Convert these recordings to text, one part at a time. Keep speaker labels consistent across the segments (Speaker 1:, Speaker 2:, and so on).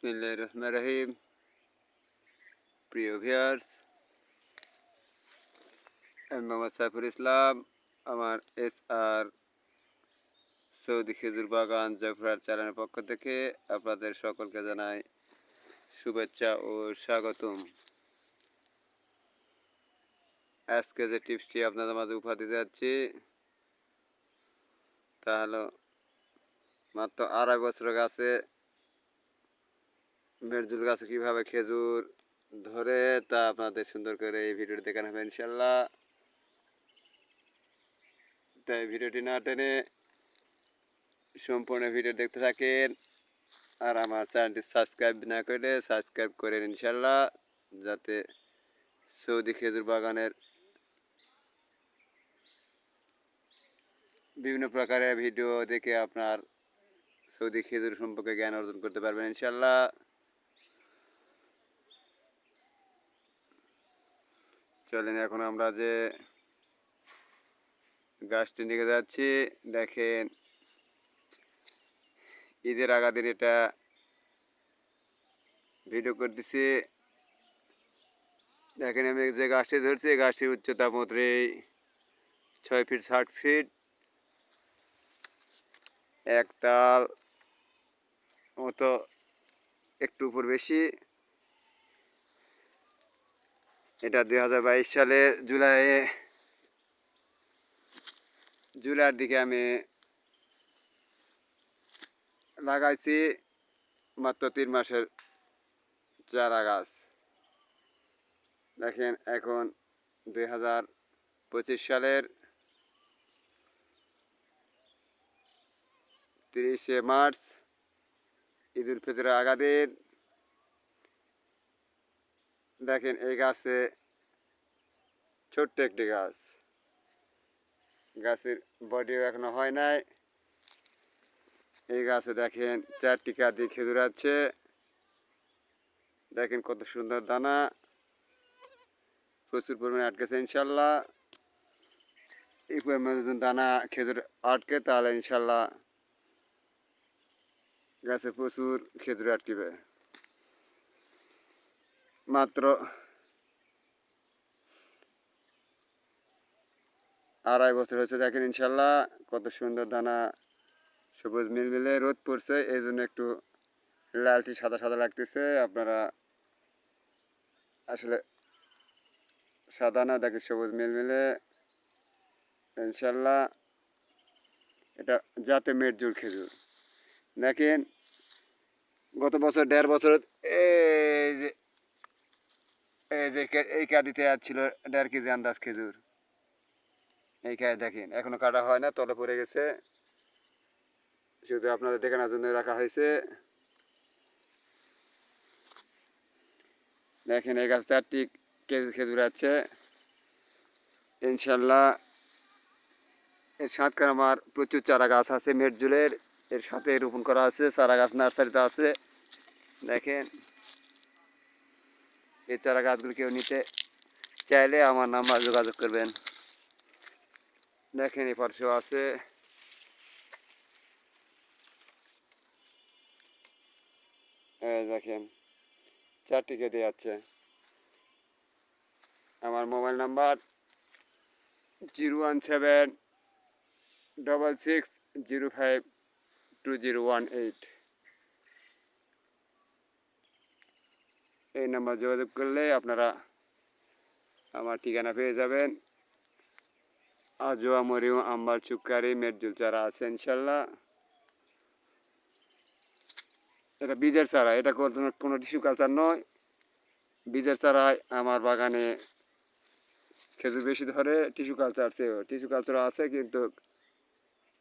Speaker 1: বিসমিল্লাহির রহমানির রহিম। প্রিয় ভিউয়ার্স, আমি মোহাম্মদ সাইফুল ইসলাম। আমার SR সৌদি খেজুর বাগান জয়পুরহাট চ্যানেলের পক্ষ থেকে আপনাদের সকলকে জানাই শুভেচ্ছা ও স্বাগতম। আজকে যে টিপসটি আপনাদের মাঝে উপহার দিতে যাচ্ছি তা হলো মাত্র 2.5 বছরের গাছে মেরজুল গাছে কীভাবে খেজুর ধরে তা আপনাদের সুন্দর করে এই ভিডিওটি দেখানো হবে ইনশাল্লাহ। তাই ভিডিওটি না টেনে সম্পূর্ণ ভিডিও দেখতে থাকেন আর আমার চ্যানেলটি সাবস্ক্রাইব না করে সাবস্ক্রাইব করেন ইনশাল্লাহ, যাতে সৌদি খেজুর বাগানের বিভিন্ন প্রকারের ভিডিও দেখে আপনার সৌদি খেজুর সম্পর্কে জ্ঞান অর্জন করতে পারবেন ইনশাল্লাহ। চলেন এখন আমরা যে গাছটি নিয়ে যাচ্ছি, দেখেন ঈদের আগা দিন এটা ভিডিও করতেছি। দেখেন আমি যে গাছটি ধরছি, গাছটির উচ্চতা মাত্র 6 ফিট 60 ফিট, একতাল মতো একটু উপর বেশি। এটা 2022 সালে জুলাইয়ের দিকে আমি লাগাইছি, মাত্র 3 মাসের চারা গাছ। দেখেন এখন 2025 সালের 30শে মার্চ, ঈদ উল ফিতরের আগা দিন। দেখেন এই গাছে ছোট্ট একটি গাছ, গাছের বডিও এখনো হয় নাই। এই গাছে দেখেন 4টি কাঁদি খেজুর আছে। দেখেন কত সুন্দর দানা, প্রচুর পরিমাণে আটকেছে ইনশাল্লাহ। এই পরিমাণে যদি দানা খেজুর আটকে তাহলে ইনশাল্লাহ গাছে প্রচুর খেজুর আটকিবে। মাত্র 2.5 বছর হয়েছে। দেখেন ইনশাল্লাহ কত সুন্দর দানা, সবুজ মিলমিলে। রোদ পড়ছে এই জন্য একটু লালটি সাদা সাদা লাগতেছে। আপনারা আসলে সাদা না, দেখেন সবুজ মিলমিলে ইনশাল্লাহ। এটা জাতে মেরজুল খেজুর। দেখেন গত বছর 1.5 বছর এই কাঁদিতে ছিল 1.5 কেজি আন্দাজ খেজুর। এই কাজ দেখেন এখনো কাটা হয় না, তলে পড়ে গেছে, শুধু আপনাদের দেখানোর জন্য রাখা হয়েছে। দেখেন এই গাছ 4টি কেজি খেজুর আছে ইনশাল্লাহ। এর সাথে আমার প্রচুর চারা গাছ আছে মেরজুলের, এর সাথে রোপণ করা আছে। চারা গাছ নার্সারিতে আছে। দেখেন এই চারা গাছগুলো কেউ নিতে চাইলে আমার নাম্বার যোগাযোগ করবেন। দেখেন এই পাশেও আছে। দেখেন 4টি কেটে যাচ্ছে। আমার মোবাইল নাম্বার 01766052018। এই নাম্বার যোগাযোগ করলে আপনারা আমার ঠিকানা পেয়ে যাবেন। আজোয়া মরিয়ম আম্বার চুক্কারি মেরজুল চারা আছে ইনশাল্লাহ। এটা বীজের চারা, এটা কোনো টিস্যু কালচার নয়। বীজের চারায় আমার বাগানে খেজুর বেশি ধরে টিস্যু কালচার চেয়েও। টিস্যু কালচারও আছে, কিন্তু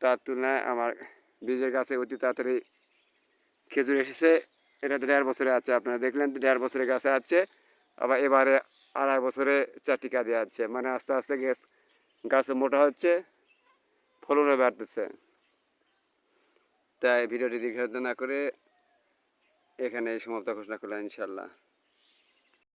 Speaker 1: তার তুলনায় আমার বীজের গাছে অতি তাড়াতাড়ি খেজুর এসেছে। এটা 1.5 বছরে আছে, আপনারা দেখলেন 1.5 বছরের গাছে আছে। আবার এবারে 2.5 বছরে 4টি কাঁদি আছে, মানে আস্তে আস্তে গাছ মোটা হচ্ছে, ফলনও বাড়তেছে। তাই ভিডিওটি দীর্ঘায়িত না করে এখানে সমাপ্ত ঘোষণা করলাম ইনশাল্লাহ।